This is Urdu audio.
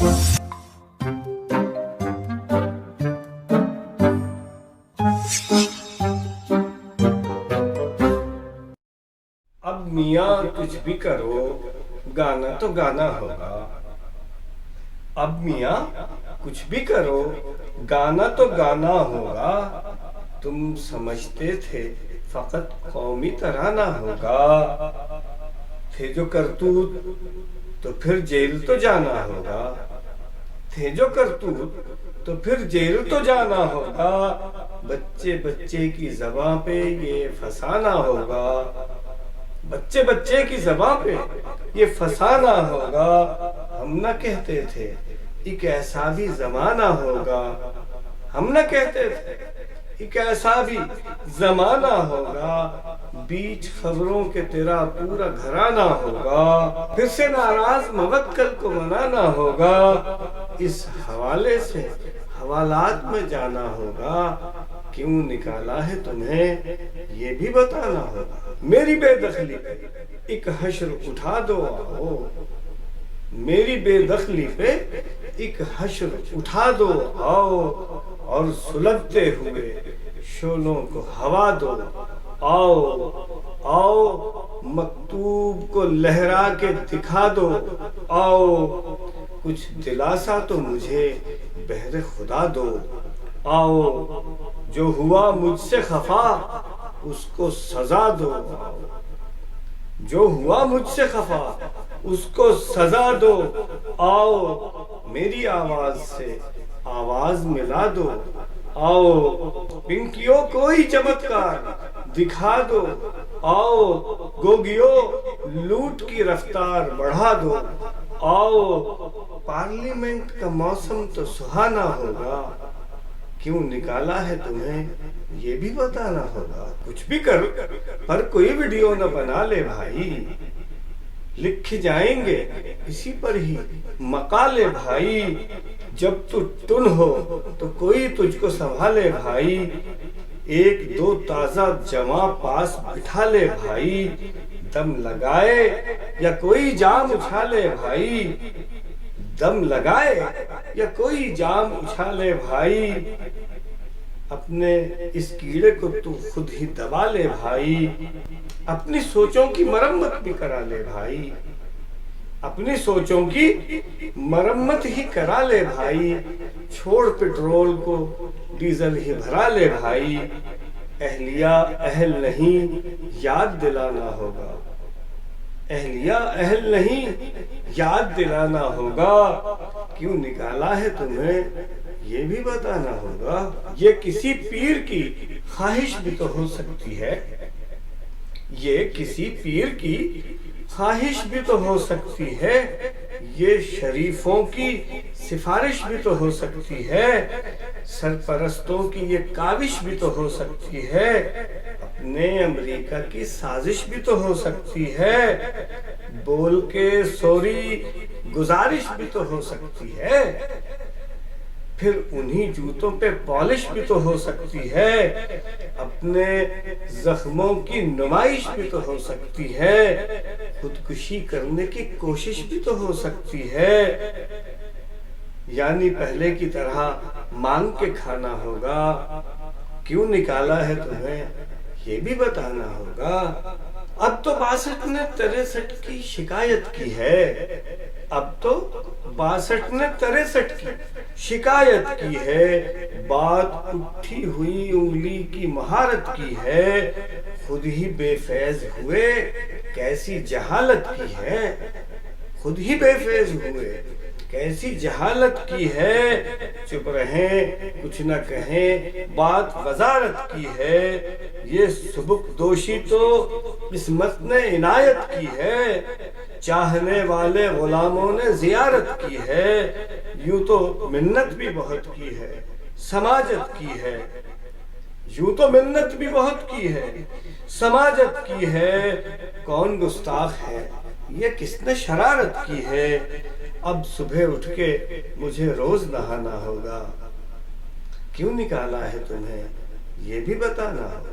اب میاں کچھ بھی کرو گانا تو گانا ہوگا. اب میاں کچھ بھی کرو گانا تو گانا ہوگا. تم سمجھتے تھے فقط قومی ترانہ ہوگا. تھے جو کرتوت تو پھر جیل تو جانا ہوگا. تھے جو کرتوت تو پھر جیل تو جانا ہوگا. بچے بچے کی زباں پہ یہ فسانہ ہوگا. بچے بچے کی زباں پہ یہ فسانہ ہوگا. ہم نہ کہتے تھے ایک ایسا بھی زمانہ ہوگا. ہم نہ کہتے تھے ایک ایسا بھی زمانہ ہوگا. بیچ خبروں کے تیرا پورا گھرانہ ہوگا. پھر سے ناراض موکل کو منانا ہوگا. اس حوالے سے حوالات میں جانا ہوگا. کیوں نکالا ہے تمہیں یہ بھی بتانا ہوگا. میری بے دخلی پہ ایک حشر اٹھا دو آؤ. میری بے دخلی پہ ایک حشر اٹھا دو آؤ. اور سلگتے ہوئے شعلوں کو ہوا دو آؤ. آؤ مکتوب کو لہرا کے دکھا دو آؤ. کچھ دلاسا تو مجھے بہر خدا دو آؤ. جو ہوا مجھ سے خفا اس کو سزا دو آؤ. جو ہوا مجھ سے خفا اس کو سزا دو آؤ. میری آواز سے آواز ملا دو آؤ. پنکیوں کوئی چمتکار دکھا دو آؤ. گوگیو لوٹ کی رفتار بڑھا دو آؤ. پارلیمنٹ کا موسم تو سہانا ہوگا. کیوں نکالا ہے تمہیں یہ بھی بتانا ہوگا. کچھ بھی کر پر کوئی ویڈیو نہ بنا لے بھائی. لکھ جائیں گے اسی پر ہی مقالے بھائی. جب تو ٹن ہو تو کوئی تجھ کو سنبھالے بھائی. ایک دو تازہ جواں پاس بٹھا لے بھائی. دم لگائے یا کوئی جام اچھالے بھائی. دم لگائے یا کوئی جام اچھالے بھائی. اپنے اس کیڑے کو تو خود ہی دبا لے بھائی. اپنی سوچوں کی مرمت بھی کرا لے بھائی. اپنی سوچوں کی مرمت ہی کرا لے بھائی. چھوڑ پٹرول کو ڈیزل ہی بھرا لے بھائی. اہلیہ اہل نہیں یاد دلانا ہوگا. اہلیہ اہل نہیں یاد دلانا ہوگا. کیوں نکالا ہے تمہیں یہ بھی بتانا ہوگا. یہ کسی پیر کی خواہش بھی تو ہو سکتی ہے. یہ کسی پیر کی خواہش بھی تو ہو سکتی ہے. یہ شریفوں کی سفارش بھی تو ہو سکتی ہے. سرپرستوں کی یہ کاوش بھی تو ہو سکتی ہے. اپنے امریکہ کی سازش بھی تو ہو سکتی ہے. بول کے سوری گزارش بھی تو ہو سکتی ہے. پھر انہی جوتوں پہ پالش بھی تو ہو سکتی ہے. اپنے زخموں کی نمائش بھی تو ہو سکتی ہے. خودکشی کرنے کی کوشش بھی تو ہو سکتی ہے. یعنی پہلے کی طرح مانگ کے کھانا ہوگا. کیوں نکالا ہے تمہیں یہ بھی بتانا ہوگا. اب تو 62 نے 63 کی شکایت کی ہے. اب تو 62 نے 63 کی شکایت کی ہے. بات اٹھی ہوئی انگلی کی مہارت کی ہے. خود ہی بے فیض ہوئے کیسی جہالت کی ہے. خود ہی بے فیض ہوئے کیسی جہالت کی ہے. چپ رہیں کچھ نہ کہیں بات وزارت کی ہے. یہ سبک دوشی تو قسمت نے عنایت کی ہے. چاہنے والے غلاموں نے زیارت کی ہے. یوں تو منت بھی بہت کی ہے سماجت کی ہے. یوں تو منت بھی بہت کی ہے سماجت کی ہے. کون گستاخ ہے یہ کس نے شرارت کی ہے. اب صبح اٹھ کے مجھے روز نہانا ہوگا. کیوں نکالا ہے تمہیں یہ بھی بتانا ہوگا.